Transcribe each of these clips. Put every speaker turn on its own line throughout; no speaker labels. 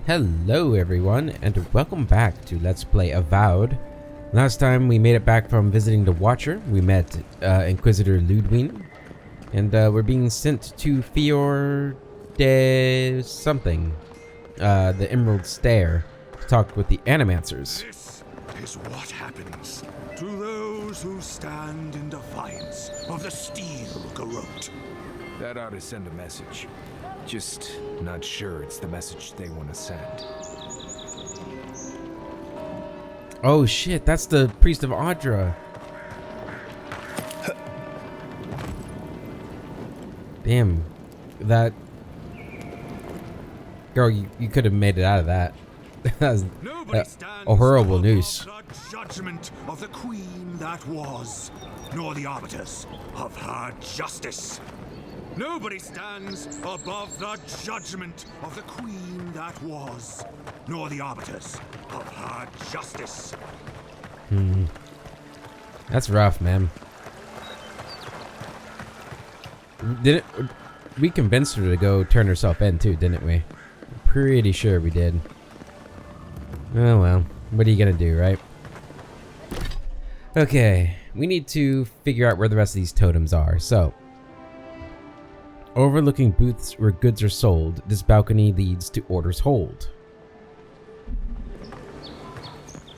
Hello everyone, and welcome back to Let's Play Avowed. Last time we made it back from visiting the Watcher, we met Inquisitor Ludwig, and we're being sent to Fior de something, the Emerald Stair, to talk with the Animancers.
This is what happens to those who stand in defiance of the steel garrote.
That ought to send a message. Just not sure it's the message they want to send.
Oh shit, that's the Priest of Audra. Damn, that... Girl, you could have made it out of that. That was a horrible news.
The judgment of the queen that was, nor the arbiters of her justice. Nobody stands above the judgment of the queen that was, nor the arbiters of her justice.
That's rough, man. We convinced her to go turn herself in too, didn't we? Pretty sure we did. Oh well, what are you gonna do, right? Okay, we need to figure out where the rest of these totems are, so... Overlooking booths where goods are sold, this balcony leads to Order's Hold.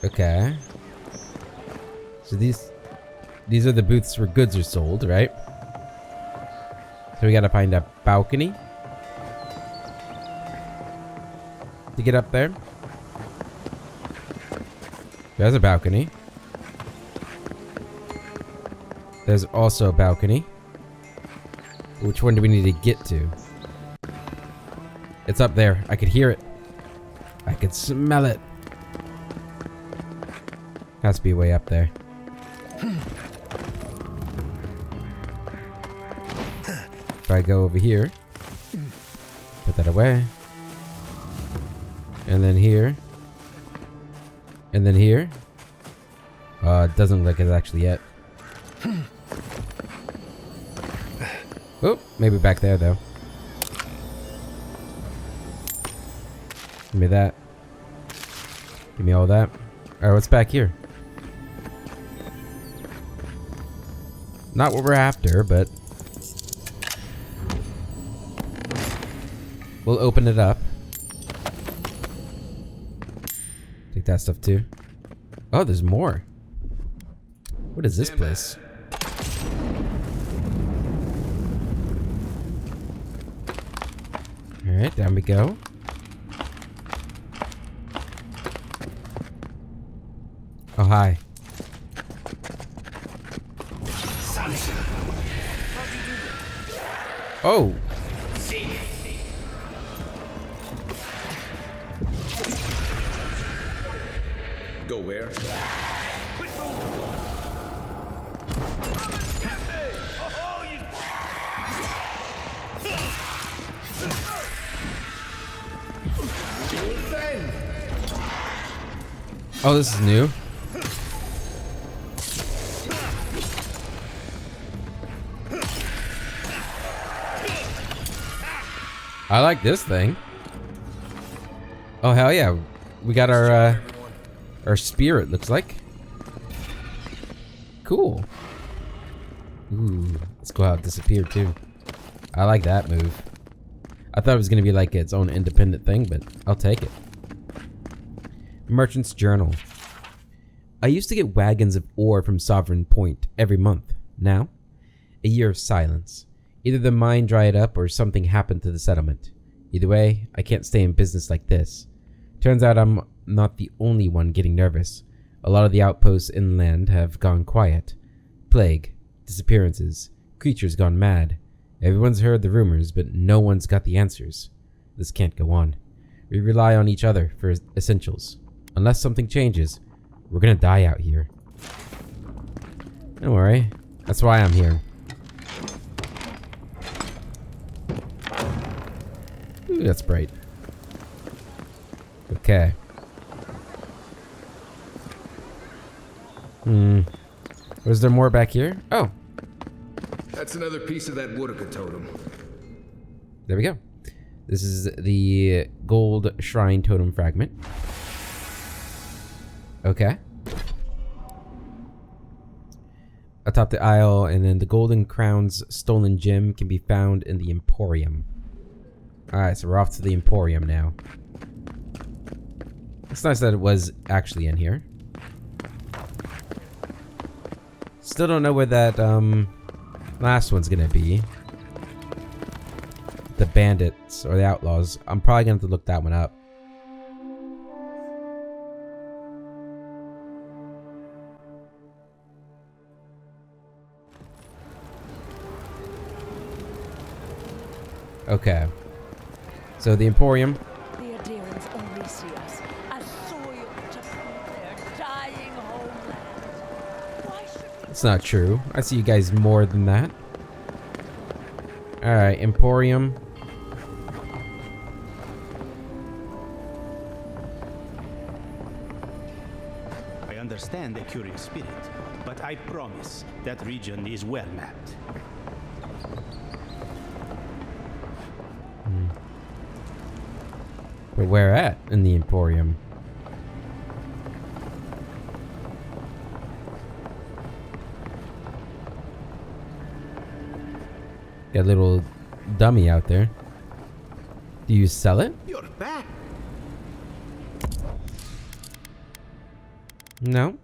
Okay. So these are the booths where goods are sold, right? So we gotta find a balcony to get up there. There's a balcony. There's also a balcony. Which one do we need to get to? It's up there. I could hear it. I could smell it. Has to be way up there. If I go over here, put that away. And then here. And then here. It doesn't look like it's actually it. Oh, maybe back there though. Give me that. Give me all that. Alright, what's back here? Not what we're after, but we'll open it up. Take that stuff too. Oh, there's more. What is this place? Alright, down we go. Oh, hi. Oh!
Go where?
Oh, this is new. I like this thing. Oh hell yeah. We got our spear, it looks like. Cool. Ooh, let's go out, disappear too. I like that move. I thought it was gonna be like its own independent thing, but I'll take it. Merchant's Journal. I used to get wagons of ore from Sovereign Point every month. Now, a year of silence. Either the mine dried up or something happened to the settlement. Either way, I can't stay in business like this. Turns out I'm not the only one getting nervous. A lot of the outposts inland have gone quiet. Plague, disappearances, creatures gone mad. Everyone's heard the rumors, but no one's got the answers. This can't go on. We rely on each other for essentials. Unless something changes, we're gonna die out here. Don't worry. That's why I'm here. Ooh, that's bright. Okay. Was there more back here? Oh.
That's another piece of that Woodaka totem.
There we go. This is the gold shrine totem fragment. Okay. Atop the aisle, and then the golden crown's stolen gem can be found in the Emporium. Alright, so we're off to the Emporium now. It's nice that it was actually in here. Still don't know where that last one's gonna be. The bandits or the outlaws. I'm probably gonna have to look that one up. Okay. So the Emporium.
The Adherents only see us as soil to feed their dying homeland. Why should we?
It's not true. I see you guys more than that. Alright, Emporium.
I understand the curious spirit, but I promise that region is well mapped.
But where at in the Emporium? Got a little dummy out there. Do you sell it?
You're back.
No.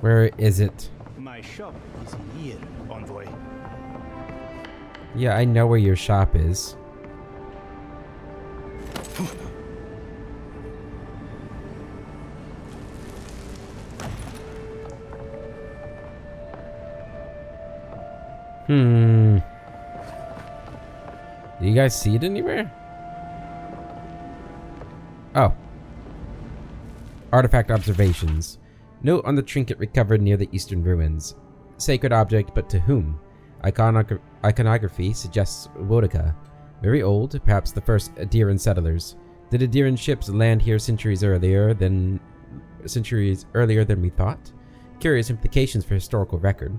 Where is it?
My shop is here, Envoy.
Yeah, I know where your shop is. Do you guys see it anywhere? Oh. Artifact observations. Note on the trinket recovered near the eastern ruins. Sacred object, but to whom? Iconography suggests Wodica. Very old, perhaps the first Adheran settlers. Did Adheran ships land here centuries earlier than we thought? Curious implications for historical record.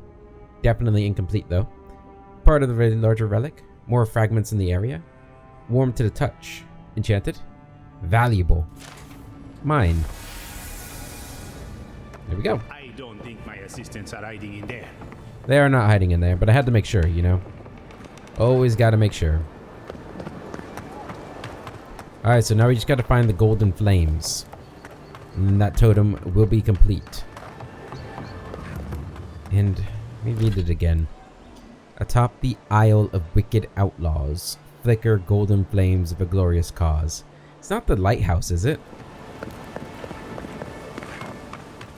Definitely incomplete though. Part of the very larger relic. More fragments in the area. Warm to the touch. Enchanted. Valuable. Mine. There we go.
I don't think my assistants are hiding in there.
They are not hiding in there, but I had to make sure, you know. Always gotta make sure. Alright, so now we just gotta find the golden flames. And then that totem will be complete. And let me read it again. Atop the Isle of Wicked Outlaws, flicker golden flames of a glorious cause. It's not the lighthouse, is it?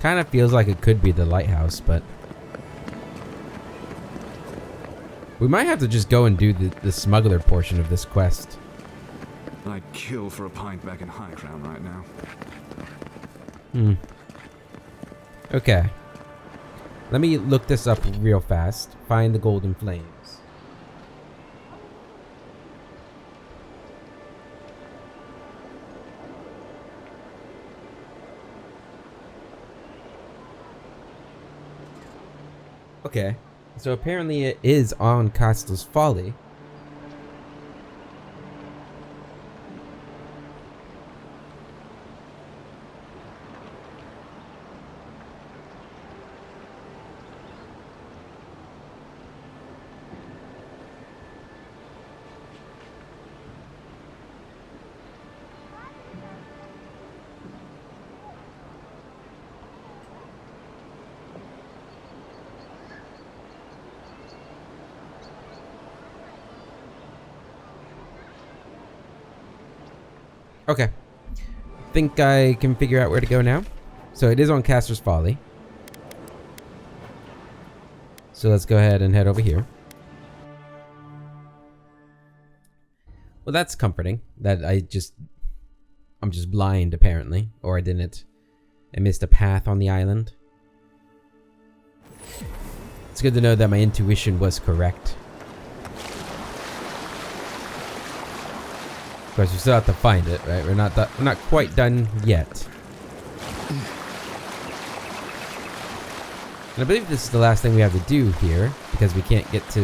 Kind of feels like it could be the lighthouse, but we might have to just go and do the smuggler portion of this quest.
I'd kill for a pint back in High Crown right now.
Okay. Let me look this up real fast. Find the golden flames. Okay. So apparently it is on Castle's Folly. Okay. Think I can figure out where to go now. So it is on Caster's Folly. So let's go ahead and head over here. Well, that's comforting. That I'm just blind apparently. Or I missed a path on the island. It's good to know that my intuition was correct. Of course, we still have to find it, right? We're not quite done yet. And I believe this is the last thing we have to do here, because we can't get to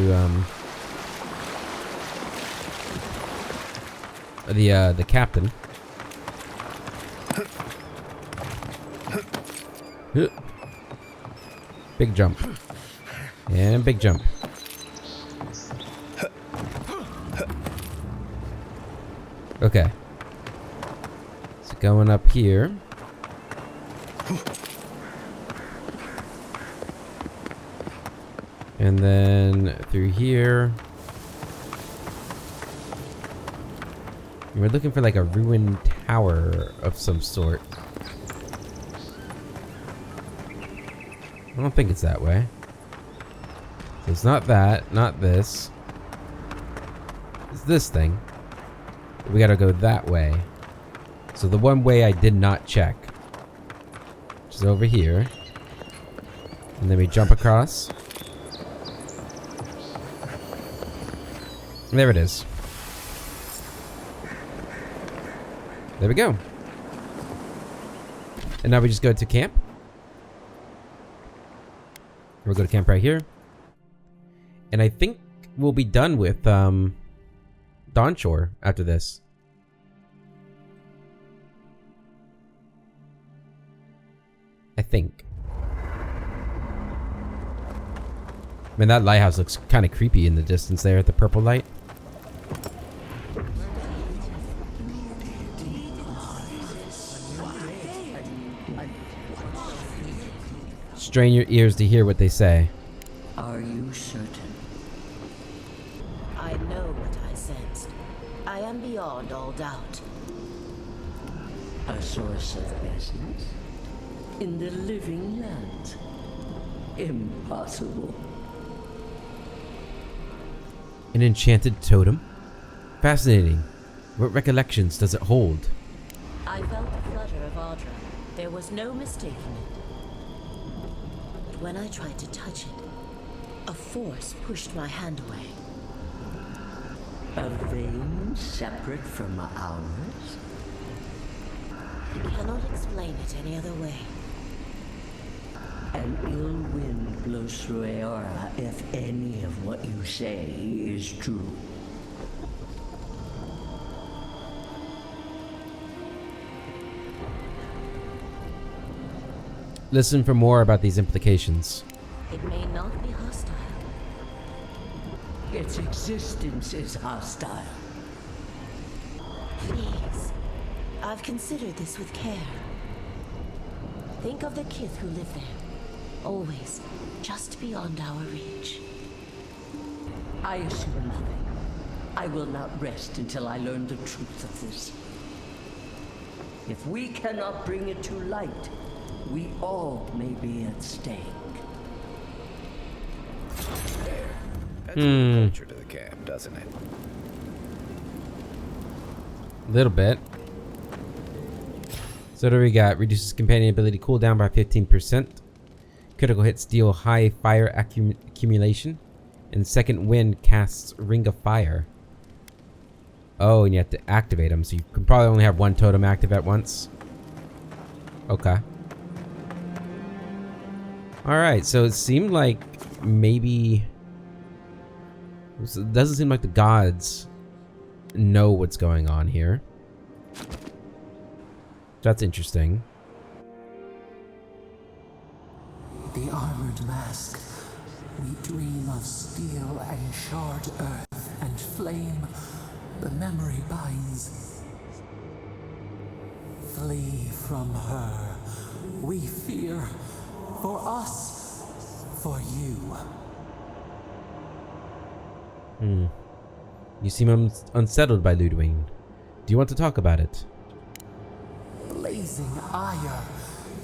the captain. Big jump. And big jump. Okay. So going up here. And then through here. We're looking for like a ruined tower of some sort. I don't think it's that way. So it's not that, not this. It's this thing. We gotta go that way. So the one way I did not check, which is over here. And then we jump across. There it is. There we go. And now we just go to camp. We'll go to camp right here. And I think we'll be done with Dawnshore after this. I think. Man, that lighthouse looks kind of creepy in the distance there at the purple light. Strain your ears to hear what they say.
Are you certain? I know what I sensed. I am beyond all doubt. A source of essence? In the living land? Impossible.
An enchanted totem? Fascinating. What recollections does it hold?
I felt the flutter of Audra. There was no mistaking it. But when I tried to touch it, a force pushed my hand away. A vein separate from ours? I cannot explain it any other way. An ill wind blows through Aora if any of what you say is true.
Listen for more about these implications.
It may not be hostile. Its existence is hostile. Please, I've considered this with care. Think of the Kith who live there. Always just beyond our reach. I assure nothing. I will not rest until I learn the truth of this. If we cannot bring it to light, we all may be at stake.
Adds a little culture to the camp, doesn't it?
Little bit. So what do we got? Reduces companion ability cooldown by 15%. Critical hits deal high fire accumulation. And second wind casts Ring of Fire. Oh, and you have to activate them. So you can probably only have one totem active at once. Okay. Alright, so it seemed like maybe... It doesn't seem like the gods know what's going on here. That's interesting.
The armored mask. We dream of steel and shard earth and flame. The memory binds. Flee from her. We fear. For us. For you.
You seem unsettled by Ludwig. Do you want to talk about it?
Blazing ire.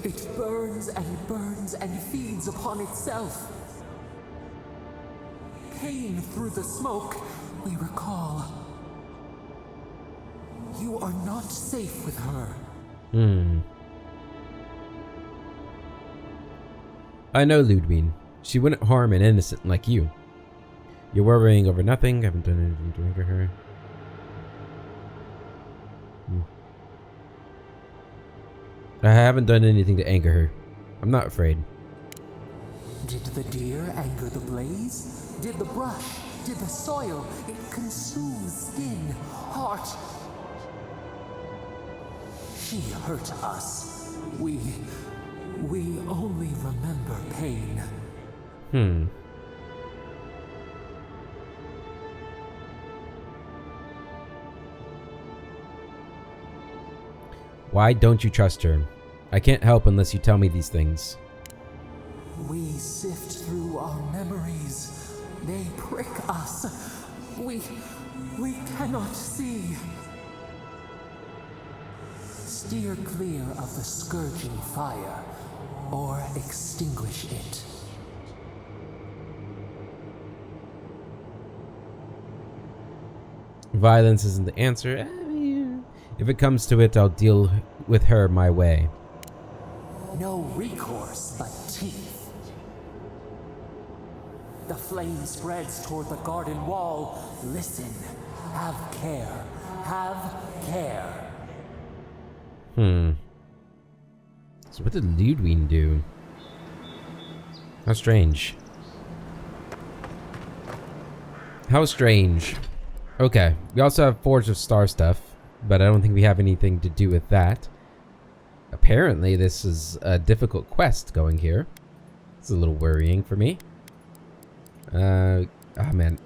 It burns and feeds upon itself. Pain through the smoke, we recall. You are not safe with her.
I know Ludwig. She wouldn't harm an innocent like you. You're worrying over nothing. I haven't done anything to anger her. I haven't done anything to anger her. I'm not afraid.
Did the deer anger the blaze? Did the brush? Did the soil? It consumes skin, heart. She hurt us. We only remember pain.
Why don't you trust her? I can't help unless you tell me these things.
We sift through our memories. They prick us. We cannot see. Steer clear of the scourging fire, or extinguish it.
Violence isn't the answer. If it comes to it, I'll deal with her my way.
No recourse but teeth. The flame spreads toward the garden wall. Listen. Have care. Have care.
So what did Ludwig do? How strange. How strange. Okay, we also have Forge of Star stuff, but I don't think we have anything to do with that. Apparently this is a difficult quest going here. It's a little worrying for me. Oh man.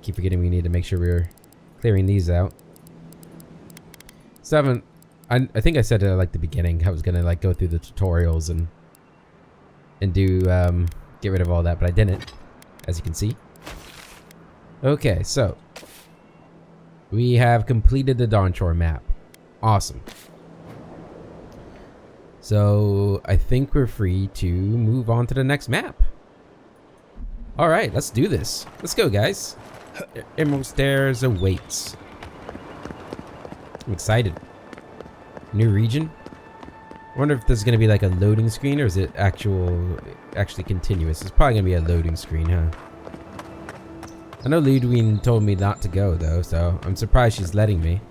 Keep forgetting we need to make sure we're clearing these out. 7. I think I said at like the beginning I was gonna like go through the tutorials and do get rid of all that, but I didn't, as you can see. Okay, so we have completed the Dawnshore map. Awesome. So I think we're free to move on to the next map. All right, let's do this. Let's go, guys. Emerald Stairs awaits. I'm excited. New region. I wonder if there's gonna be like a loading screen, or is it actually continuous? It's probably gonna be a loading screen, huh? I know Ludwig told me not to go though, so I'm surprised she's letting me.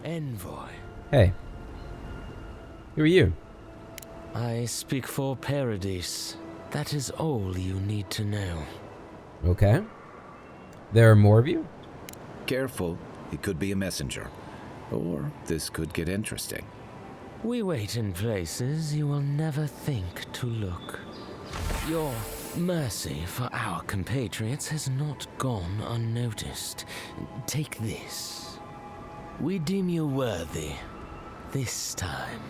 Envoy.
Hey. Who are you?
I speak for Paradise. That is all you need to know.
Okay. There are more of you?
Careful, he could be a messenger. Or this could get interesting.
We wait in places you will never think to look. Your mercy for our compatriots has not gone unnoticed. Take this. We deem you worthy. This time,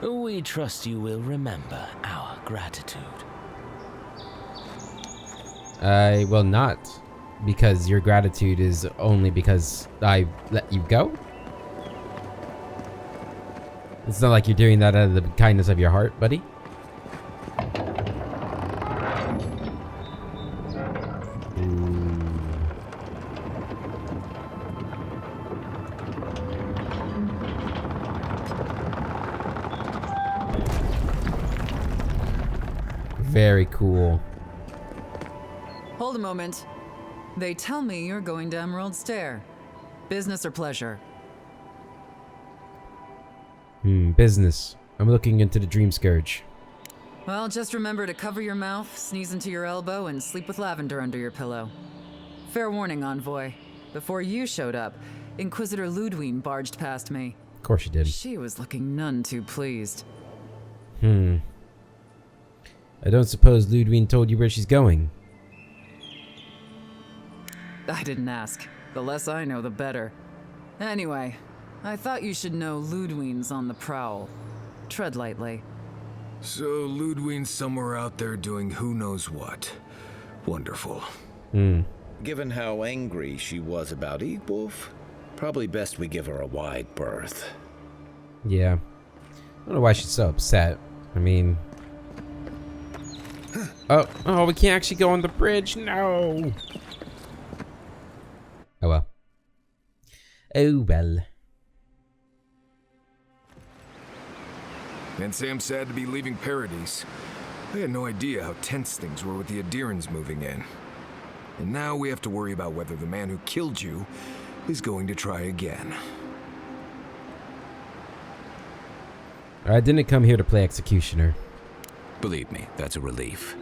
we trust you will remember our gratitude.
I will not, because your gratitude is only because I let you go. It's not like you're doing that out of the kindness of your heart, buddy. Very cool.
Hold a moment. They tell me you're going to Emerald Stair. Business or pleasure?
Business. I'm looking into the Dream Scourge.
Well, just remember to cover your mouth, sneeze into your elbow, and sleep with lavender under your pillow. Fair warning, Envoy. Before you showed up, Inquisitor Ludwig barged past me.
Of course she did.
She was looking none too pleased.
I don't suppose Ludwig told you where she's going.
I didn't ask. The less I know, the better. Anyway, I thought you should know Ludwig's on the prowl. Tread lightly.
So Ludwig's somewhere out there doing who knows what. Wonderful.
Given how angry she was about Eagwolf, probably best we give her a wide berth.
Yeah. I don't know why she's so upset. I mean... Oh, we can't actually go on the bridge. No. Oh well. Oh well.
Can't say I'm sad to be leaving Paradise. I had no idea how tense things were with the Adirans moving in. And now we have to worry about whether the man who killed you is going to try again.
I didn't come here to play executioner.
Believe me, that's a relief.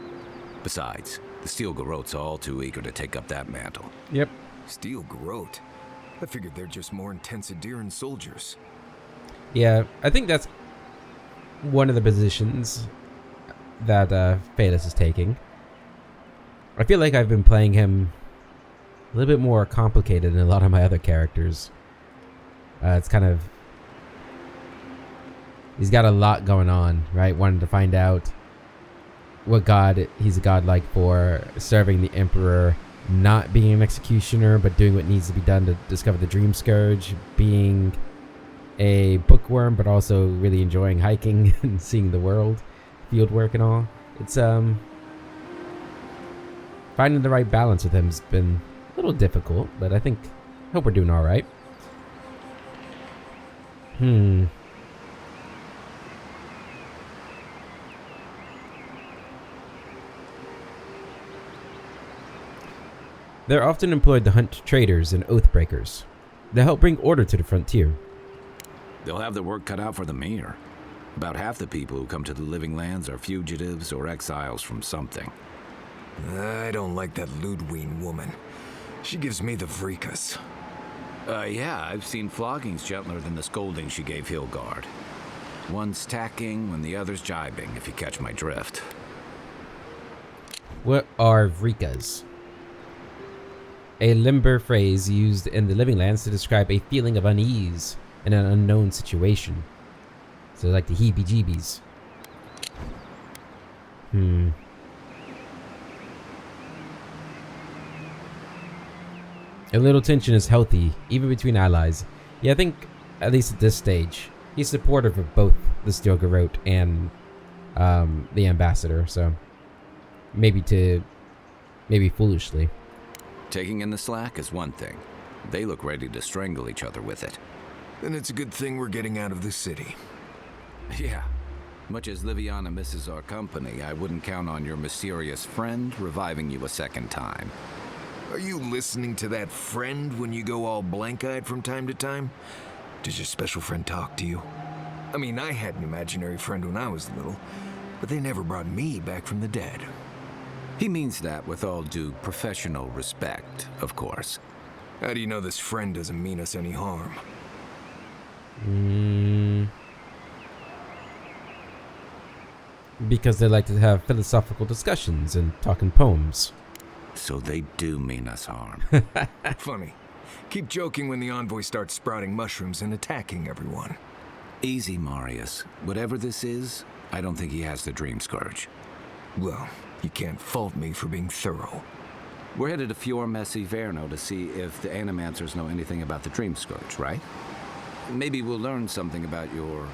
Besides, the Steel Garrote's all too eager to take up that mantle.
Yep.
Steel Garrote? I figured they're just more intense Adiran soldiers.
Yeah, I think that's one of the positions that Phaedus is taking. I feel like I've been playing him a little bit more complicated than a lot of my other characters. It's kind of... He's got a lot going on, right? Wanting to find out what god he's a godlike for, serving the Emperor, not being an executioner, but doing what needs to be done to discover the Dream Scourge, being a bookworm, but also really enjoying hiking and seeing the world, field work and all. It's finding the right balance with him has been a little difficult, but I hope we're doing all right. They're often employed to hunt traitors and oathbreakers. They help bring order to the frontier.
They'll have their work cut out for them here. About half the people who come to the Living Lands are fugitives or exiles from something.
I don't like that Ludwig woman. She gives me the vrikas.
Yeah, I've seen floggings gentler than the scolding she gave Hilgard. One's tacking when the other's jibing, if you catch my drift.
What are vrikas? A limber phrase used in the Living Lands to describe a feeling of unease in an unknown situation. So like the heebie-jeebies. A little tension is healthy, even between allies. Yeah, I think, at least at this stage, he's supportive of both the Steel Garrote and the Ambassador, so maybe foolishly.
Taking in the slack is one thing. They look ready to strangle each other with it.
Then it's a good thing we're getting out of the city.
Yeah. Much as Liviana misses our company, I wouldn't count on your mysterious friend reviving you a second time.
Are you listening to that friend when you go all blank-eyed from time to time? Does your special friend talk to you? I mean, I had an imaginary friend when I was little, but they never brought me back from the dead.
He means that with all due professional respect, of course.
How do you know this friend doesn't mean us any harm?
Because they like to have philosophical discussions and talk in poems.
So they do mean us harm.
Funny. Keep joking when the envoy starts sprouting mushrooms and attacking everyone.
Easy, Marius. Whatever this is, I don't think he has the Dream Scourge.
Well, you can't fault me for being thorough.
We're headed to Fior Messi Verno to see if the Animancers know anything about the Dream Scourge, right? Maybe we'll learn something about your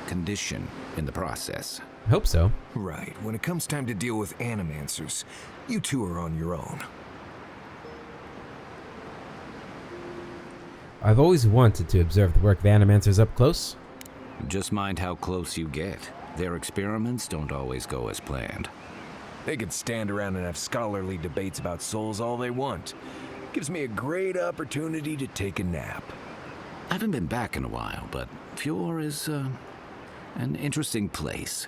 condition in the process.
I hope so.
Right. When it comes time to deal with Animancers, you two are on your own.
I've always wanted to observe the work of Animancers up close.
Just mind how close you get. Their experiments don't always go as planned.
They can stand around and have scholarly debates about souls all they want. Gives me a great opportunity to take a nap.
I haven't been back in a while, but Fior is an interesting place.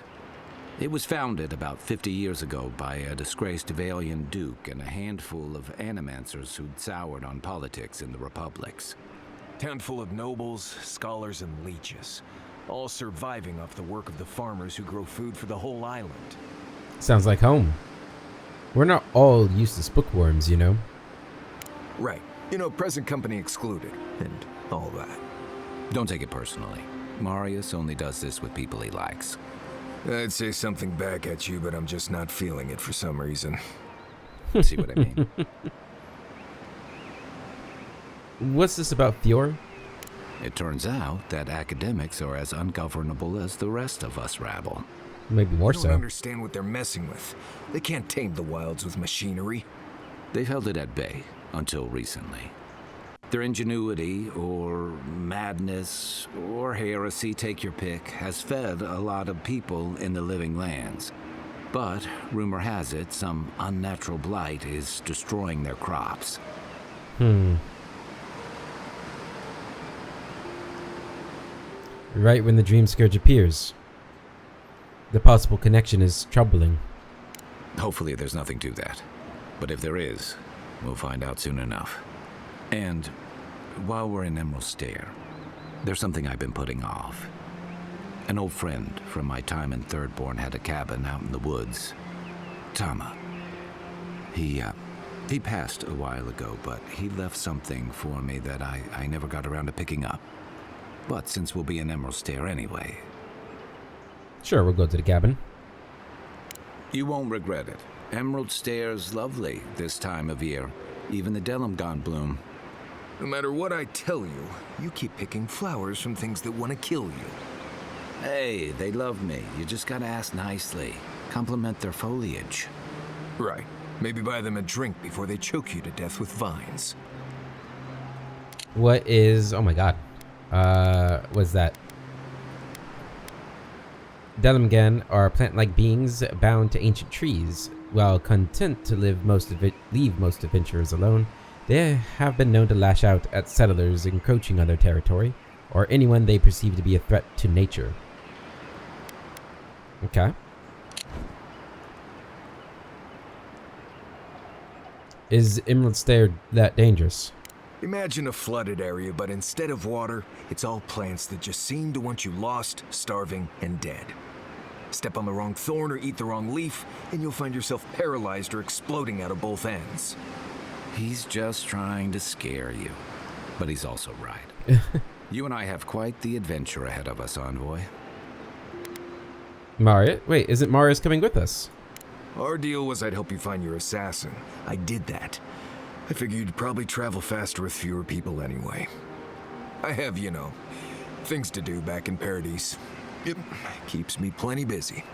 It was founded about 50 years ago by a disgraced Valian duke and a handful of Animancers who'd soured on politics in the republics.
Town full of nobles, scholars, and leeches, all surviving off the work of the farmers who grow food for the whole island.
Sounds like home. We're not all useless bookworms, you know?
Right. You know, present company excluded, and all that.
Don't take it personally. Marius only does this with people he likes.
I'd say something back at you, but I'm just not feeling it for some reason.
See what I mean?
What's this about Fior?
It turns out that academics are as ungovernable as the rest of us rabble.
Maybe more so.
I don't understand what they're messing with. They can't tame the wilds with machinery.
They've held it at bay until recently. Their ingenuity, or madness, or heresy, take your pick, has fed a lot of people in the Living Lands. But, rumor has it, some unnatural blight is destroying their crops.
Right when the Dream Scourge appears. The possible connection is troubling.
Hopefully there's nothing to that. But if there is, we'll find out soon enough. And while we're in Emerald Stair, there's something I've been putting off. An old friend from my time in Thirdborn had a cabin out in the woods. Tama. He passed a while ago, but he left something for me that I never got around to picking up. But since we'll be in Emerald Stair anyway...
Sure, we'll go to the cabin.
You won't regret it. Emerald Stair's lovely this time of year. Even the Delimgon bloom.
No matter what I tell you, you keep picking flowers from things that want to kill you.
Hey, they love me. You just gotta ask nicely. Compliment their foliage.
Right. Maybe buy them a drink before they choke you to death with vines.
What is... Oh my god. What's that? Delimgan are plant-like beings bound to ancient trees. While content to leave most adventurers alone, they have been known to lash out at settlers encroaching on their territory, or anyone they perceive to be a threat to nature. Okay. Is Emerald Stair that dangerous?
Imagine a flooded area, but instead of water, it's all plants that just seem to want you lost, starving, and dead. Step on the wrong thorn or eat the wrong leaf, and you'll find yourself paralyzed or exploding out of both ends.
He's just trying to scare you. But he's also right. You and I have quite the adventure ahead of us, Envoy.
Maria? Wait, isn't Marius coming with us?
Our deal was I'd help you find your assassin. I did that. I figured you'd probably travel faster with fewer people anyway. I have, you know, things to do back in Paradise. It keeps me plenty busy.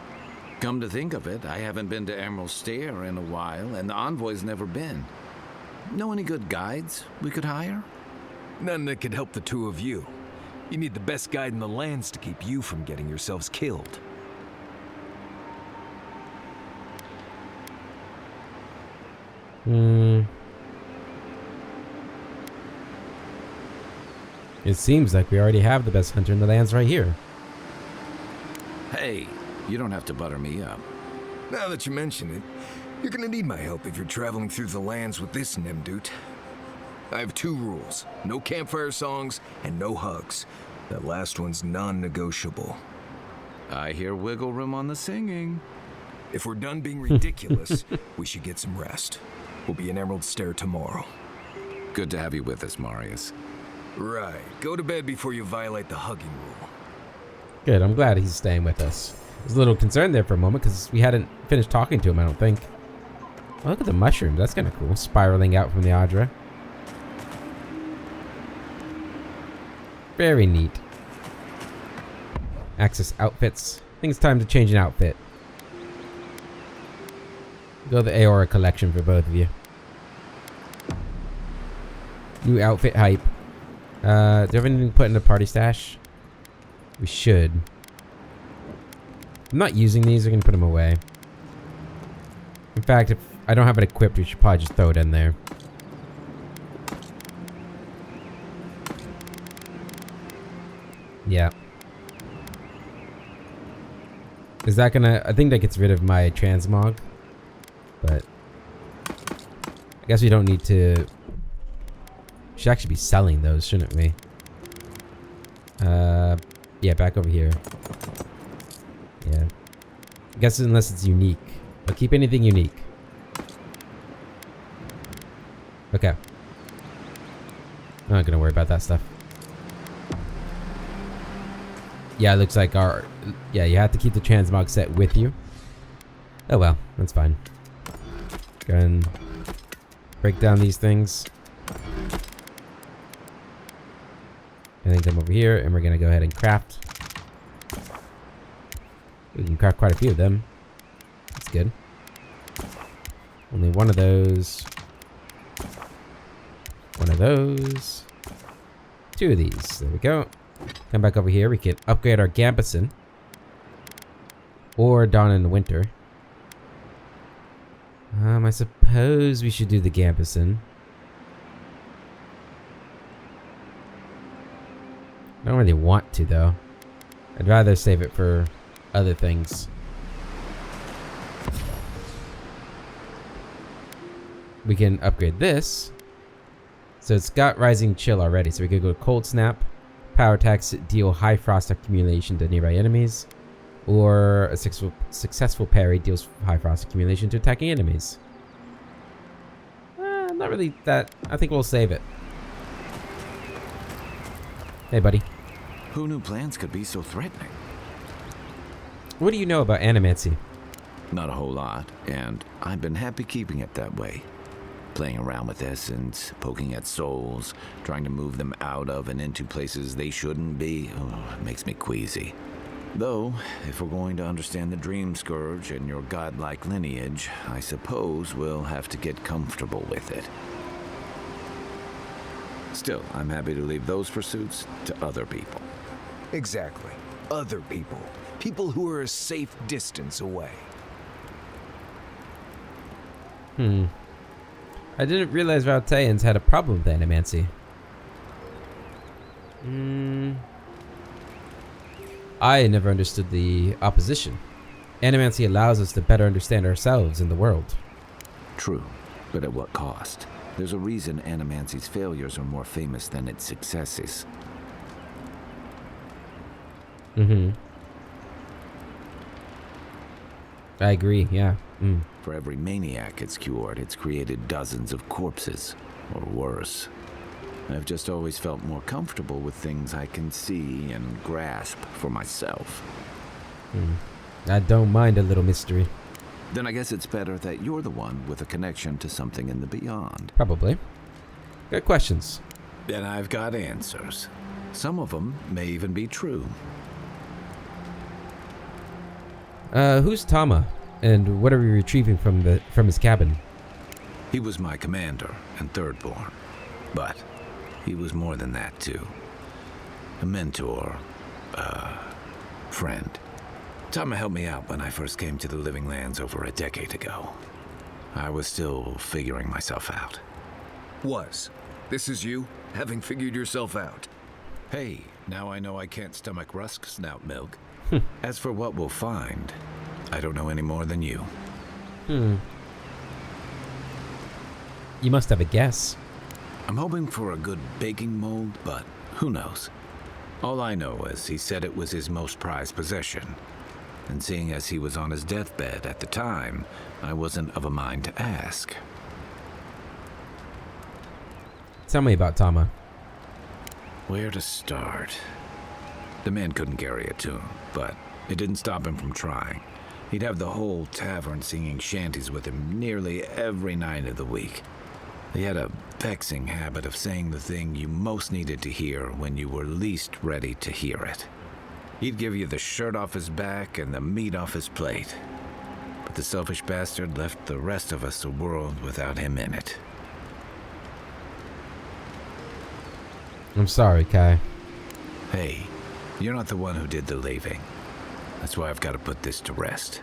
Come to think of it, I haven't been to Emerald Stair in a while, and the Envoy's never been. Know any good guides we could hire?
None that could help the two of you. You need the best guide in the lands to keep you from getting yourselves killed.
It seems like we already have the best hunter in the lands right here.
Hey, you don't have to butter me up.
Now that you mention it, you're gonna need my help if you're traveling through the lands with this Nemdut. I have 2 rules. No campfire songs and no hugs. That last one's non-negotiable.
I hear wiggle room on the singing.
If we're done being ridiculous, we should get some rest. We'll be in Emerald Stair tomorrow.
Good to have you with us, Marius.
Right. Go to bed before you violate the hugging rule.
Good, I'm glad he's staying with us. I was a little concerned there for a moment because we hadn't finished talking to him, I don't think. Oh, look at the mushrooms. That's kind of cool. Spiraling out from the Adra. Very neat. Access outfits. I think it's time to change an outfit. Go to the Aora collection for both of you. New outfit hype. Do you have anything to put in the party stash? We should. I'm not using these. I'm going to put them away. In fact, if I don't have it equipped, we should probably just throw it in there. Yeah. Is that gonna... I think that gets rid of my transmog. But... I guess we don't need to... We should actually be selling those, shouldn't we? Yeah, back over here. Yeah. I guess unless it's unique. I'll keep anything unique. Okay. I'm not gonna worry about that stuff. Yeah, it looks like our... Yeah, you have to keep the transmog set with you. Oh well, that's fine. Go ahead and break down these things. I think I'm over here, and we're gonna go ahead and craft. We can craft quite a few of them. That's good. Only one of those. One of those. 2 of these. There we go. Come back over here. We can upgrade our Gambeson. Or Dawn in the Winter. I suppose we should do the Gambeson. I don't really want to, though. I'd rather save it for other things. we can upgrade this. So it's got Rising Chill already. So we could go Cold Snap. Power attacks deal high frost accumulation to nearby enemies. Or a successful parry deals high frost accumulation to attacking enemies. Not really that. I think we'll save it. Hey, buddy.
Who knew plants could be so threatening?
What do you know about animancy?
Not a whole lot, and I've been happy keeping it that way. Playing around with essence, poking at souls, trying to move them out of and into places they shouldn't be. Oh, it makes me queasy. Though, if we're going to understand the Dream Scourge and your godlike lineage, I suppose we'll have to get comfortable with it. Still, I'm happy to leave those pursuits to other people.
Exactly. Other people. People who are a safe distance away.
I didn't realize Valtaians had a problem with animancy. I never understood the opposition. Animancy allows us to better understand ourselves and the world.
True, but at what cost? There's a reason animancy's failures are more famous than its successes.
I agree, yeah.
For every maniac it's cured, it's created dozens of corpses, or worse. I've just always felt more comfortable with things I can see and grasp for myself.
I don't mind a little mystery.
Then I guess it's better that you're the one with a connection to something in the beyond.
Probably. Got questions?
Then I've got answers. Some of them may even be true.
Who's Tama? And what are we retrieving from his cabin?
He was my commander and thirdborn. But he was more than that, too. A mentor, friend. Tama helped me out when I first came to the Living Lands over a decade ago. I was still figuring myself out.
This is you, having figured yourself out.
Hey, now I know I can't stomach rusk snout milk. As for what we'll find, I don't know any more than you.
You must have a guess.
I'm hoping for a good baking mold, but who knows? All I know is he said it was his most prized possession. And seeing as he was on his deathbed at the time, I wasn't of a mind to ask.
Tell me about Tama.
Where to start? The man couldn't carry a tune, but it didn't stop him from trying. He'd have the whole tavern singing shanties with him nearly every night of the week. He had a vexing habit of saying the thing you most needed to hear when you were least ready to hear it. He'd give you the shirt off his back and the meat off his plate. But the selfish bastard left the rest of us a world without him in it.
I'm sorry, Kai.
Hey, you're not the one who did the leaving. That's why I've got to put this to rest.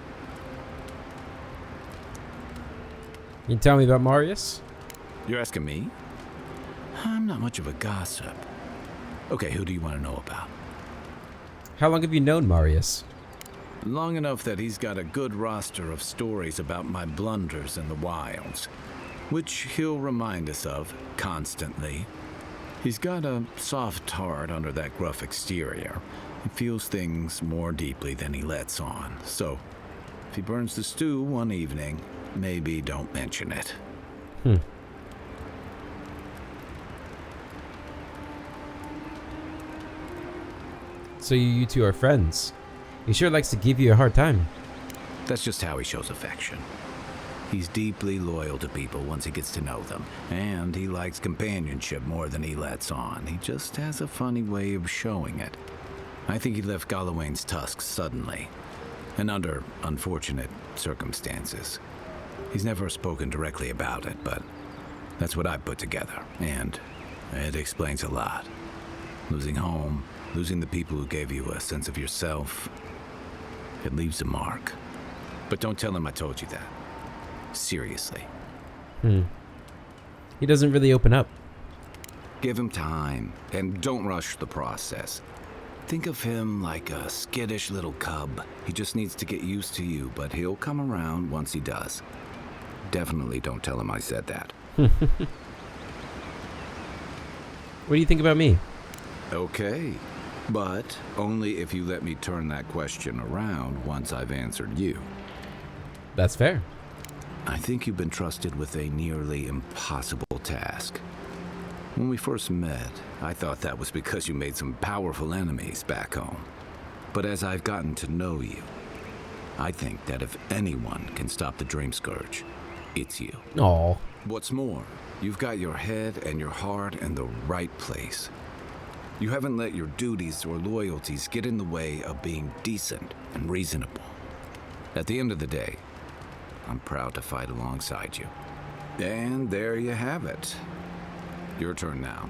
Can you tell me about Marius?
You're asking me? I'm not much of a gossip. Okay, who do you want to know about?
How long have you known Marius?
Long enough that he's got a good roster of stories about my blunders in the wilds, which he'll remind us of constantly. He's got a soft heart under that gruff exterior. He feels things more deeply than he lets on. So, if he burns the stew one evening, maybe don't mention it.
So you two are friends. He sure likes to give you a hard time.
That's just how he shows affection. He's deeply loyal to people once he gets to know them, and he likes companionship more than he lets on. He just has a funny way of showing it. I think he left Gallowayne's tusks suddenly, and under unfortunate circumstances. He's never spoken directly about it, but that's what I put together, and it explains a lot. Losing home, losing the people who gave you a sense of yourself, it leaves a mark. But don't tell him I told you that. Seriously.
He doesn't really open up.
Give him time, and don't rush the process. Think of him like a skittish little cub. He just needs to get used to you, but he'll come around once he does. definitely don't tell him I said that.
What do you think about me?
Okay, but only if you let me turn that question around once I've answered you.
That's fair.
I think you've been trusted with a nearly impossible task. When we first met, I thought that was because you made some powerful enemies back home. But as I've gotten to know you, I think that if anyone can stop the Dream Scourge, it's you.
Aw.
What's more, you've got your head and your heart in the right place. You haven't let your duties or loyalties get in the way of being decent and reasonable. At the end of the day, I'm proud to fight alongside you. And there you have it. Your turn now.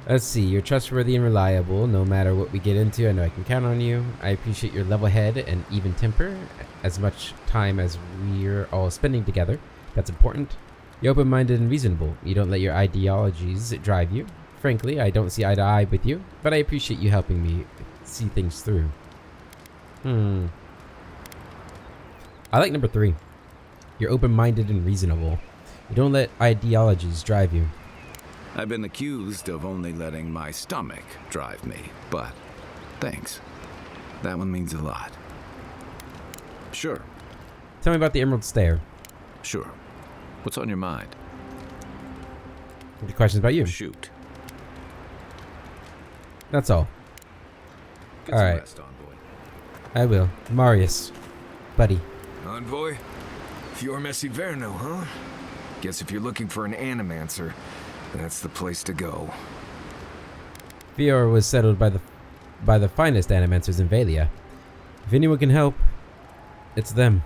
Let's see. You're trustworthy and reliable. No matter what we get into, I know I can count on you. I appreciate your level head and even temper. As much time as we're all spending together, that's important. You're open-minded and reasonable. You don't let your ideologies drive you. Frankly, I don't see eye to eye with you, but I appreciate you helping me see things through. I like number 3. You're open-minded and reasonable. You don't let ideologies drive you.
I've been accused of only letting my stomach drive me, but thanks. That one means a lot. Sure.
Tell me about the Emerald Stair.
Sure. What's on your mind?
The question's about you.
Shoot.
That's all.
Get
All
some
right.
rest, Envoy.
I will. Marius. Buddy.
Envoy? Fior Messiverno, huh? Guess if you're looking for an animancer, that's the place to go.
Fior was settled by the finest animancers in Valia. If anyone can help, it's them.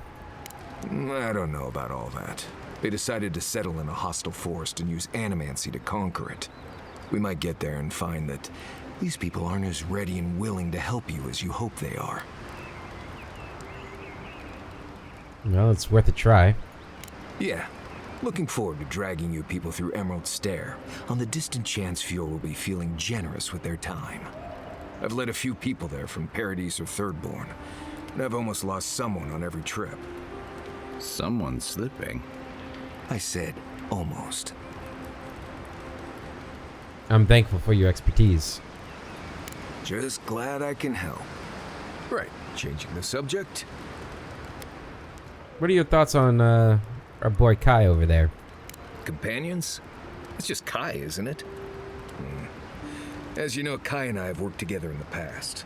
I don't know about all that. They decided to settle in a hostile forest and use animancy to conquer it. We might get there and find that these people aren't as ready and willing to help you as you hope they are.
Well, it's worth a try.
Yeah. Looking forward to dragging you people through Emerald Stair, on the distant chance Fior will be feeling generous with their time. I've led a few people there from Paradise or Thirdborn, and I've almost lost someone on every trip.
Someone's slipping.
I said almost.
I'm thankful for your expertise.
Just glad I can help. Right, changing the subject.
What are your thoughts on our boy Kai over there?
Companions? It's just Kai, isn't it? As you know, Kai and I have worked together in the past.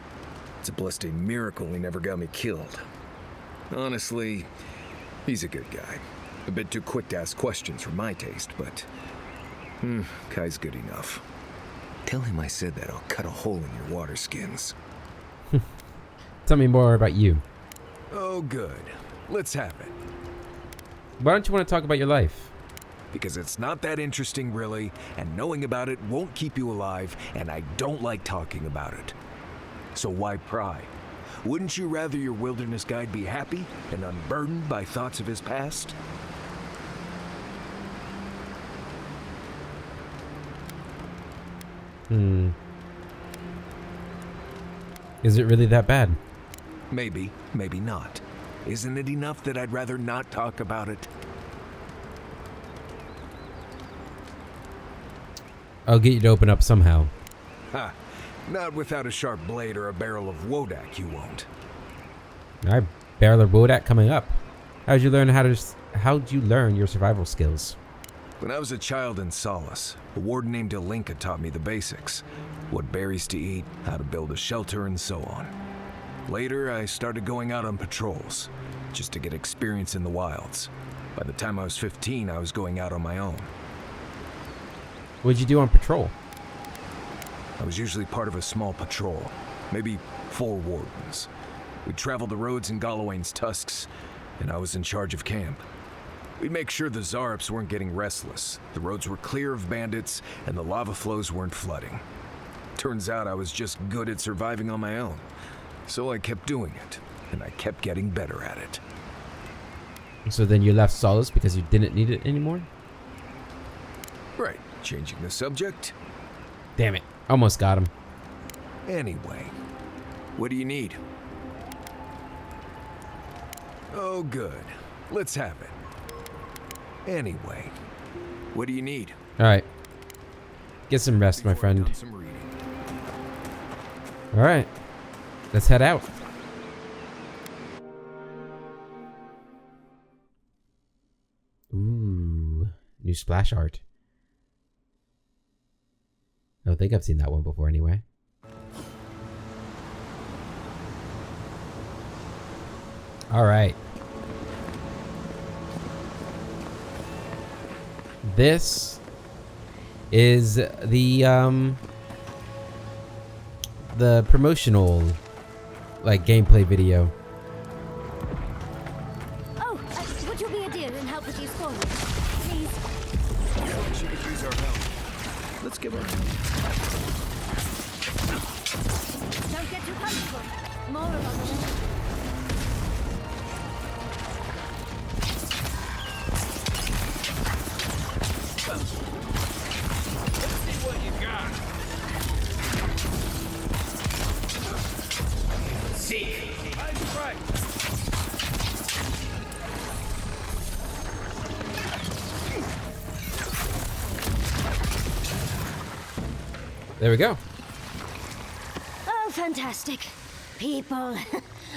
It's a blessed miracle he never got me killed. Honestly, he's a good guy. A bit too quick to ask questions for my taste, but Kai's good enough. Tell him I said that I'll cut a hole in your water skins.
Tell me more about you.
Oh, good. Let's have it.
Why don't you want to talk about your life?
Because it's not that interesting, really, and knowing about it won't keep you alive, and I don't like talking about it. So why pry? Wouldn't you rather your wilderness guide be happy and unburdened by thoughts of his past?
Is it really that bad?
Maybe, maybe not. Isn't it enough that I'd rather not talk about it?
I'll get you to open up somehow.
Ha! Not without a sharp blade or a barrel of Wodak, you won't.
Alright, barrel of Wodak coming up. How'd you learn your survival skills?
When I was a child in Solace, a warden named Ilinka taught me the basics. What berries to eat, how to build a shelter, and so on. Later, I started going out on patrols, just to get experience in the wilds. By the time I was 15, I was going out on my own.
What'd you do on patrol?
I was usually part of a small patrol, maybe 4 wardens. We'd travel the roads in Galawain's tusks, and I was in charge of camp. We'd make sure the Zarups weren't getting restless, the roads were clear of bandits, and the lava flows weren't flooding. Turns out I was just good at surviving on my own. So I kept doing it, and I kept getting better at it.
So then you left Solace because you didn't need it anymore?
Right, changing the subject.
Damn it, almost got him.
Anyway, what do you need? Oh, good. Let's have it. Anyway, what do you need?
Alright. Get some rest, my friend.
Some reading.
Alright. Let's head out. Ooh. New splash art. I don't think I've seen that one before anyway. Alright. This is the promotional like gameplay video.
Oh, would you be a dear and help with these forms? Please.
She could use our help. Let's give her a hand.
Don't get too comfortable. More along the way.
Let's see what you got. Seek. I'm right.
There we go.
Oh, fantastic. People.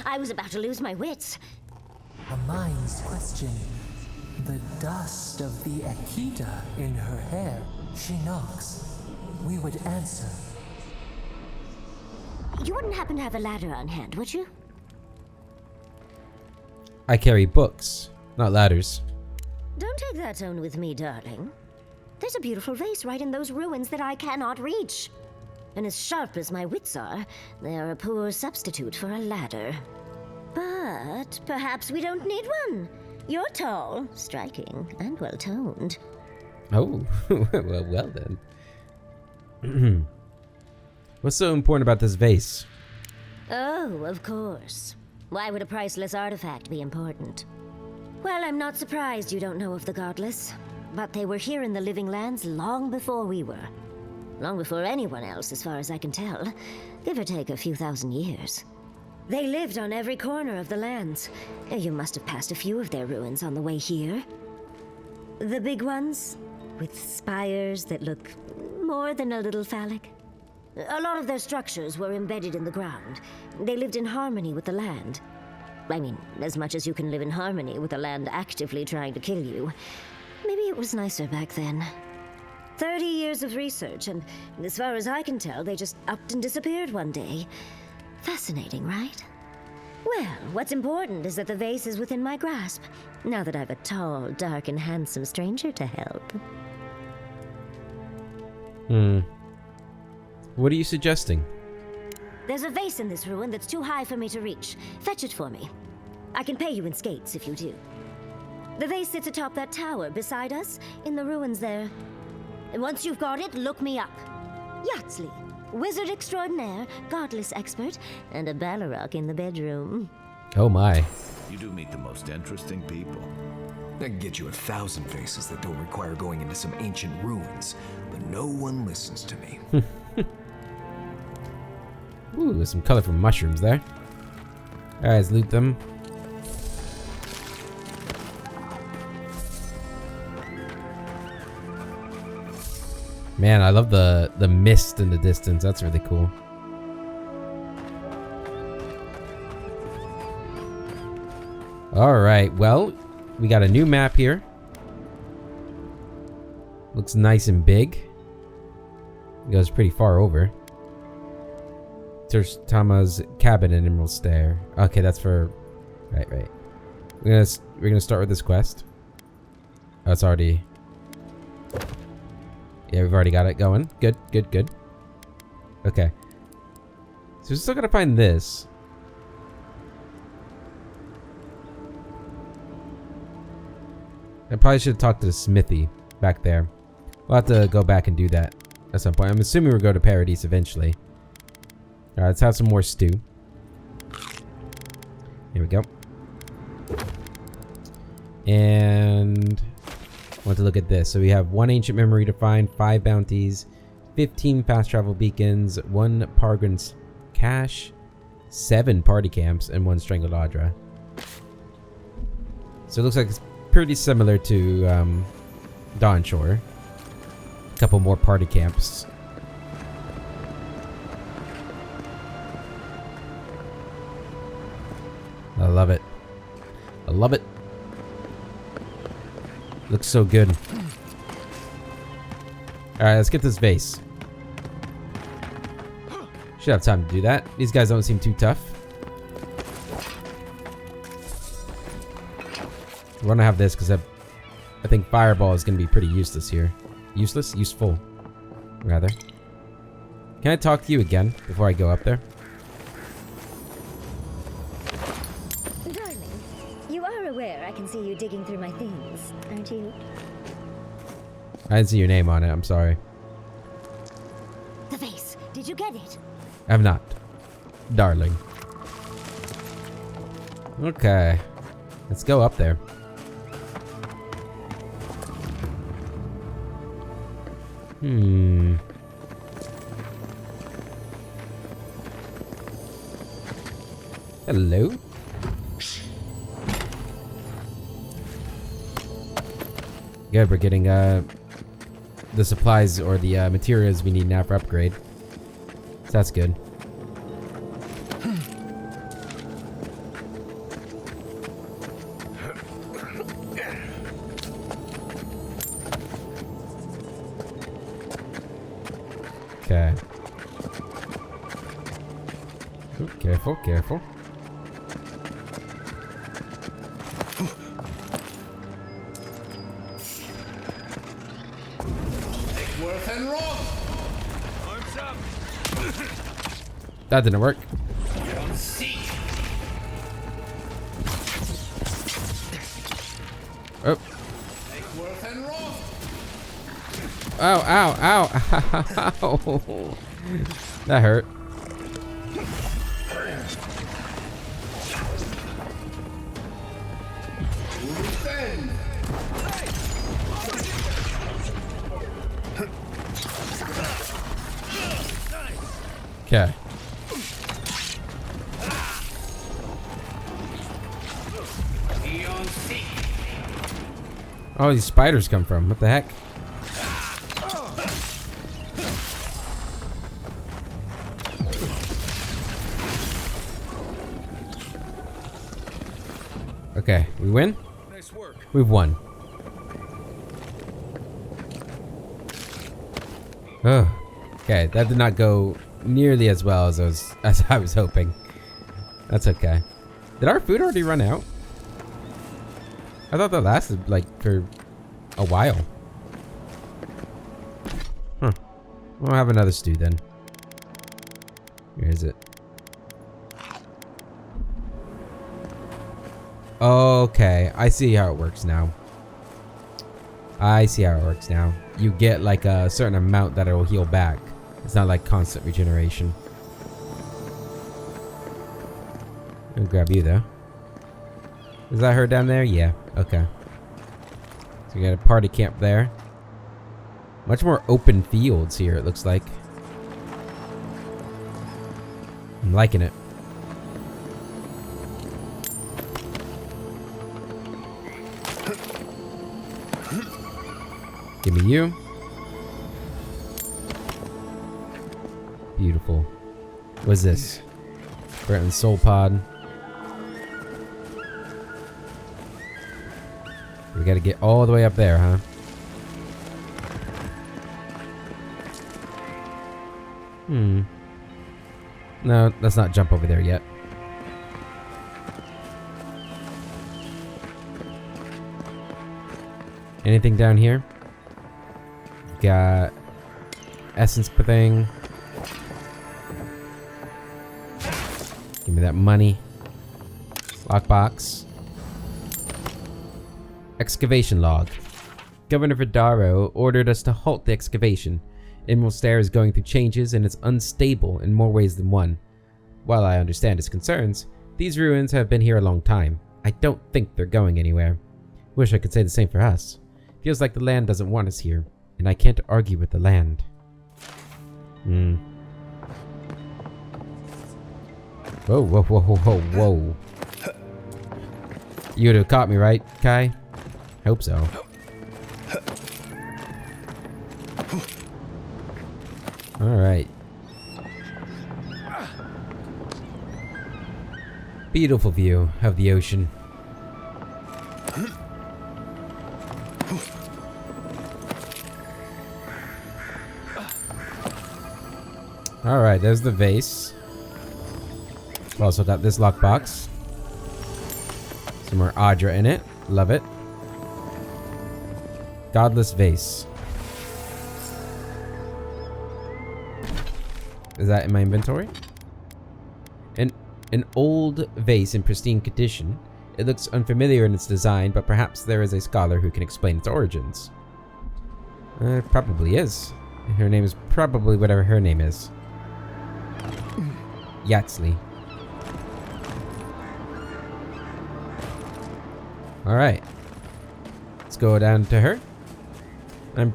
I was about to lose my wits.
A mind's question. The dust of the Akita in her hair. She knocks. We would answer.
You wouldn't happen to have a ladder on hand, would you?
I carry books, not ladders.
Don't take that tone with me, darling. There's a beautiful vase right in those ruins that I cannot reach. And as sharp as my wits are, they are a poor substitute for a ladder. But perhaps we don't need one. You're tall, striking, and well-toned.
Oh, well then. What's so important about this vase?
Oh, of course. Why would a priceless artifact be important? Well, I'm not surprised you don't know of the Godless. But they were here in the Living Lands long before we were. Long before anyone else, as far as I can tell. Give or take a few thousand years. They lived on every corner of the lands. You must have passed a few of their ruins on the way here. The big ones, with spires that look more than a little phallic. A lot of their structures were embedded in the ground. They lived in harmony with the land. I mean, as much as you can live in harmony with the land actively trying to kill you. Maybe it was nicer back then. 30 years of research, and as far as I can tell, they just upped and disappeared one day. Fascinating, right? Well, what's important is that the vase is within my grasp, now that I've a tall, dark, and handsome stranger to help.
What are you suggesting?
There's a vase in this ruin that's too high for me to reach. Fetch it for me. I can pay you in skates if you do. The vase sits atop that tower beside us, in the ruins there. And once you've got it, look me up. Yatsley, wizard extraordinaire, godless expert, and a Balrog in the bedroom.
Oh my.
You do meet the most interesting people.
I can get you 1,000 vases that don't require going into some ancient ruins, but no one listens to me.
Ooh, there's some colorful mushrooms there. Alright, let's loot them. Man, I love the mist in the distance. That's really cool. Alright, well, we got a new map here. Looks nice and big. It goes pretty far over. There's Tama's cabin in Emerald Stair. Okay, that's for... Right. We're gonna start with this quest. Oh, it's already... Yeah, we've already got it going. Good. Okay. So we're still gotta find this. I probably should have talked to the smithy back there. We'll have to go back and do that at some point. I'm assuming we'll go to Paradise eventually. Alright, let's have some more stew. Here we go. And I want to look at this. So we have 1 ancient memory to find, 5 bounties, 15 fast travel beacons, 1 Pargrin's cache, 7 party camps, and 1 strangled Audra. So it looks like it's pretty similar to Dawn Shore. A couple more party camps. I love it. I love it. Looks so good. Alright, let's get this vase. Should have time to do that. These guys don't seem too tough. We're gonna have this because I think Fireball is gonna be pretty useless here. Useless? Useful, rather. Can I talk to you again before I go up there?
Darling, you are aware I can see you digging through my things, aren't you?
I didn't see your name on it. I'm sorry.
The vase. Did you get it?
I have not. Darling. Okay. Let's go up there. Hello? Good, we're getting the supplies or the materials we need now for upgrade. So that's good. Okay. Ooh, careful, careful. That didn't work. Oh. Ow, ow, ow. Ow. That hurt. Okay. Oh, these spiders come from. What the heck? Okay, we win?
Nice work.
We've won. Oh, okay, that did not go nearly as well as I was hoping. That's okay. Did our food already run out? I thought that lasted like for a while. Huh. We'll have another stew then. Where is it? Okay, I see how it works now. I see how it works now. You get like a certain amount that it will heal back. It's not like constant regeneration. I'll grab you though. Is that her down there? Yeah, okay. So we got a party camp there. Much more open fields here, it looks like. I'm liking it. Give me you. Beautiful. What's this? Breton Soul Pod. We gotta get all the way up there, huh? No, let's not jump over there yet. Anything down here? Got essence thing. Give me that money. Lockbox. Excavation log. Governor Vidaro ordered us to halt the excavation. Emerald Stair is going through changes and is unstable in more ways than one. While I understand his concerns, these ruins have been here a long time. I don't think they're going anywhere. Wish I could say the same for us. Feels like the land doesn't want us here, and I can't argue with the land. Whoa, whoa, whoa, whoa, whoa, whoa. You would have caught me, right, Kai? Hope so. Alright. Beautiful view of the ocean. Alright, there's the vase. Also got this lockbox. Some more Audra in it. Love it. Godless vase. Is that in my inventory? An old vase in pristine condition. It looks unfamiliar in its design, but perhaps there is a scholar who can explain its origins. It probably is. Her name is probably whatever her name is. Yatsley. Alright. Let's go down to her. I'm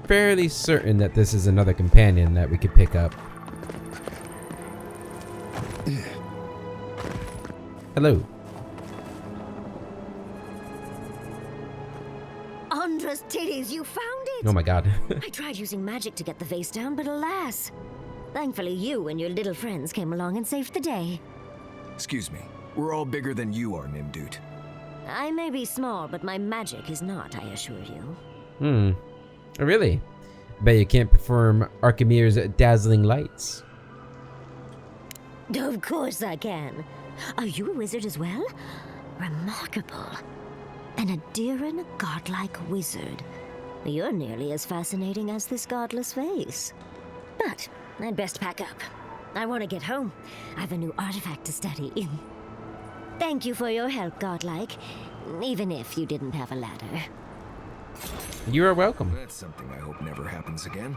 fairly certain that this is another companion that we could pick up. Hello.
Andra's titties, you found it!
Oh my god.
I tried using magic to get the vase down, but alas. Thankfully you and your little friends came along and saved the day.
Excuse me. We're all bigger than you are, Nimdude.
I may be small, but my magic is not, I assure you.
Oh, really? Bet you can't perform Archimede's dazzling lights.
Of course I can. Are you a wizard as well? Remarkable. An Adiran godlike wizard. You're nearly as fascinating as this godless vase. But I'd best pack up. I want to get home. I have a new artifact to study. Thank you for your help, godlike. Even if you didn't have a ladder.
You are welcome.
That's something I hope never happens again.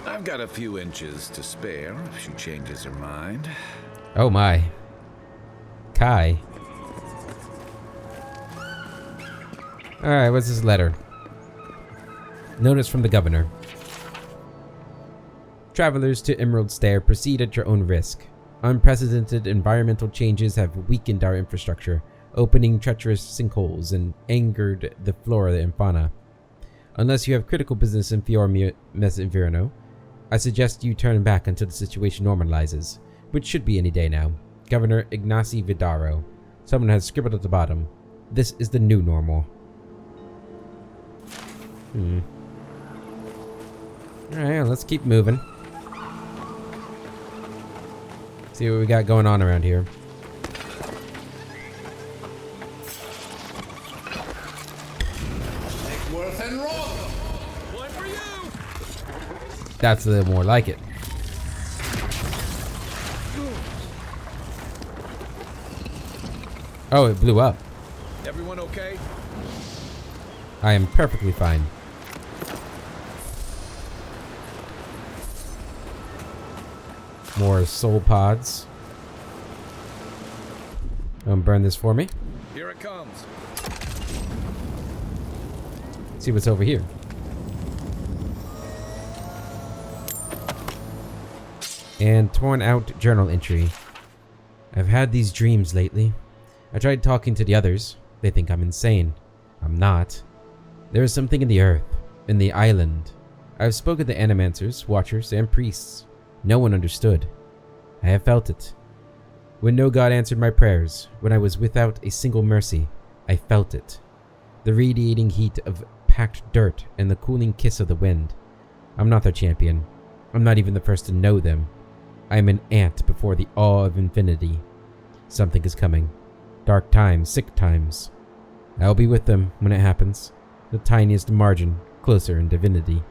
I've got a few inches to spare if she changes her mind.
Oh my. Kai. Alright, what's this letter? Notice from the governor. Travelers to Emerald Stair, proceed at your own risk. Unprecedented environmental changes have weakened our infrastructure, opening treacherous sinkholes and angered the flora and fauna. Unless you have critical business in Fior Mesinverno, I suggest you turn back until the situation normalizes, which should be any day now. Governor Ignacy Vidaro. Someone has scribbled at the bottom. This is the new normal. Alright, let's keep moving. See what we got going on around here. That's a little more like it. Oh, it blew up.
Everyone okay?
I am perfectly fine. More soul pods. Don't burn this for me.
Here it comes.
See what's over here. And torn out journal entry. I've had these dreams lately. I tried talking to the others. They think I'm insane. I'm not. There is something in the earth, in the island. I've spoken to animancers, watchers, and priests. No one understood. I have felt it. When no god answered my prayers, when I was without a single mercy, I felt it. The radiating heat of packed dirt and the cooling kiss of the wind. I'm not their champion. I'm not even the first to know them. I am an ant before the awe of infinity. Something is coming. Dark times, sick times. I'll be with them when it happens. The tiniest margin closer in divinity.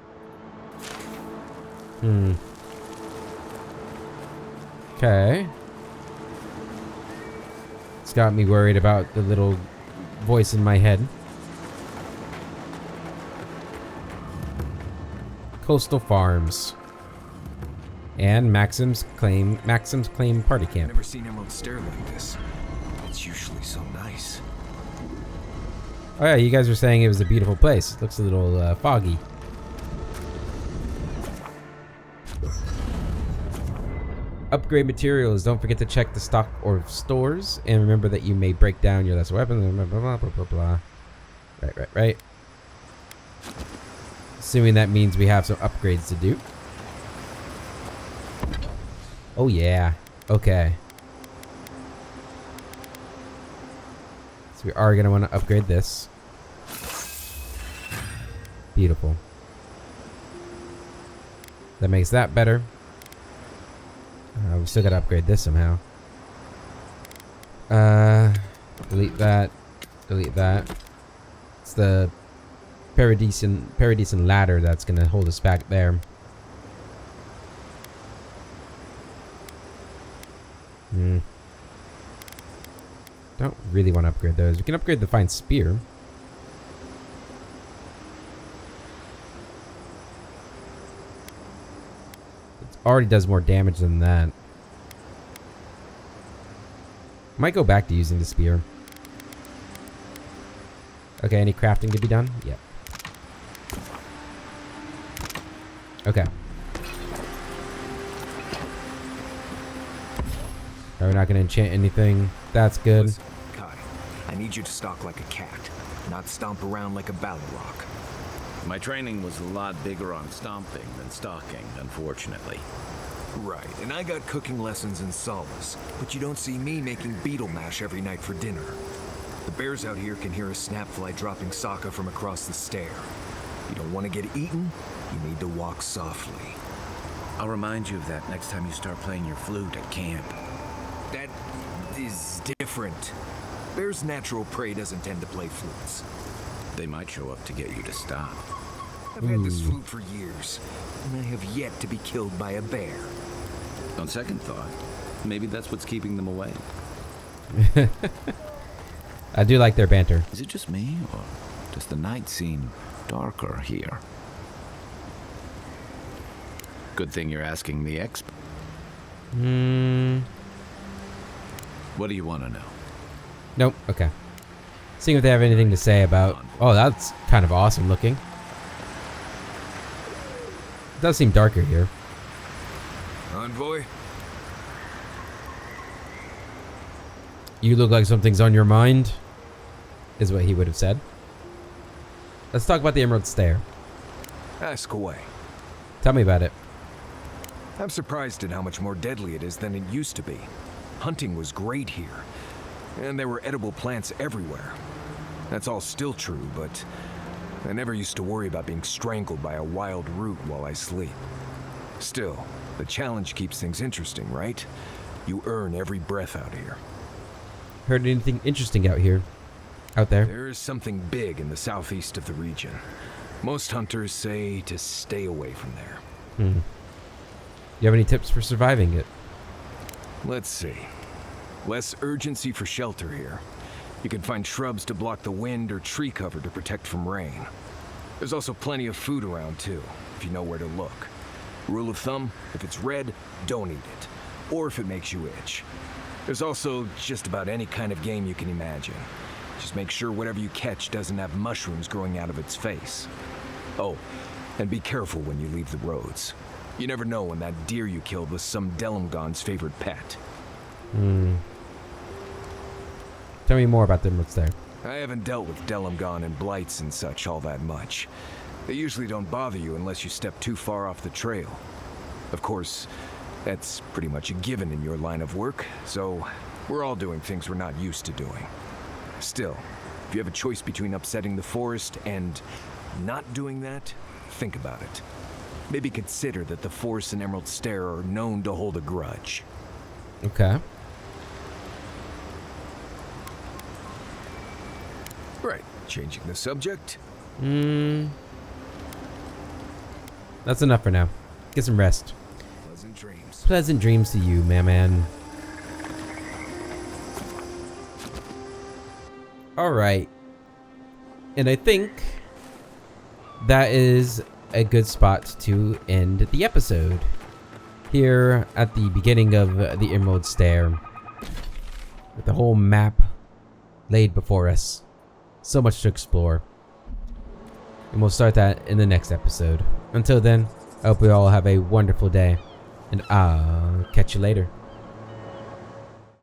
Okay. It's got me worried about the little voice in my head. Coastal Farms. And Maxim's Claim Party Camp.
Never seen Emerald Stair like this. It's usually so nice.
Oh yeah, you guys were saying it was a beautiful place. It looks a little foggy. upgrade materials. Don't forget to check the stock or stores, and remember that you may break down your lesser weapons. Blah blah blah blah blah. Right. Assuming that means we have some upgrades to do. Oh yeah. Okay. So we are gonna want to upgrade this. Beautiful. That makes that better. We still gotta upgrade this somehow. Delete that. Delete that. It's the Paradisian ladder that's gonna hold us back there. Don't really want to upgrade those. We can upgrade the fine spear. Already does more damage than that. Might go back to using the spear. Okay, any crafting to be done? Yep. Okay. Are we not going to enchant anything? That's good.
Listen, Kai, I need you to stalk like a cat, not stomp around like a Balrog.
My training was a lot bigger on stomping than stalking, unfortunately.
Right, and I got cooking lessons in Solace, but you don't see me making beetle mash every night for dinner. The bears out here can hear a snapfly dropping Sokka from across the stair. You don't want to get eaten, you need to walk softly.
I'll remind you of that next time you start playing your flute at camp.
That is different. Bear's natural prey doesn't tend to play flutes.
They might show up to get you to stop.
I've had this flute for years, and I have yet to be killed by a bear.
On second thought, maybe that's what's keeping them away.
I do like their banter.
Is it just me, or does the night seem darker here? Good thing you're asking the expert. What do you want to know?
Nope. Okay. Seeing if they have anything to say about... Oh, that's kind of awesome looking. It does seem darker here.
Envoy?
You look like something's on your mind, is what he would have said. Let's talk about the Emerald Stair.
Ask away.
Tell me about it.
I'm surprised at how much more deadly it is than it used to be. Hunting was great here, and there were edible plants everywhere. That's all still true, but I never used to worry about being strangled by a wild root while I sleep. Still, the challenge keeps things interesting, right? You earn every breath out here.
Heard anything interesting out here? Out there?
There is something big in the southeast of the region. Most hunters say to stay away from there.
You have any tips for surviving it?
Let's see. Less urgency for shelter here. You can find shrubs to block the wind or tree cover to protect from rain. There's also plenty of food around too, if you know where to look. Rule of thumb, if it's red, don't eat it. Or if it makes you itch. There's also just about any kind of game you can imagine. Just make sure whatever you catch doesn't have mushrooms growing out of its face. Oh, and be careful when you leave the roads. You never know when that deer you killed was some Delimgon's favorite pet.
Tell me more about them. What's there?
I haven't dealt with Delimgon and blights and such all that much. They usually don't bother you unless you step too far off the trail. Of course, that's pretty much a given in your line of work, so we're all doing things we're not used to doing. Still, if you have a choice between upsetting the forest and not doing that, think about it. Maybe consider that the Forest and Emerald Stair are known to hold a grudge.
Okay.
Right, changing the subject.
That's enough for now. Get some rest.
Pleasant dreams.
Pleasant dreams to you, man. Alright. And I think that is a good spot to end the episode. Here at the beginning of the Emerald Stair. With the whole map laid before us. So much to explore. And we'll start that in the next episode. Until then, I hope we all have a wonderful day. And I'll catch you later.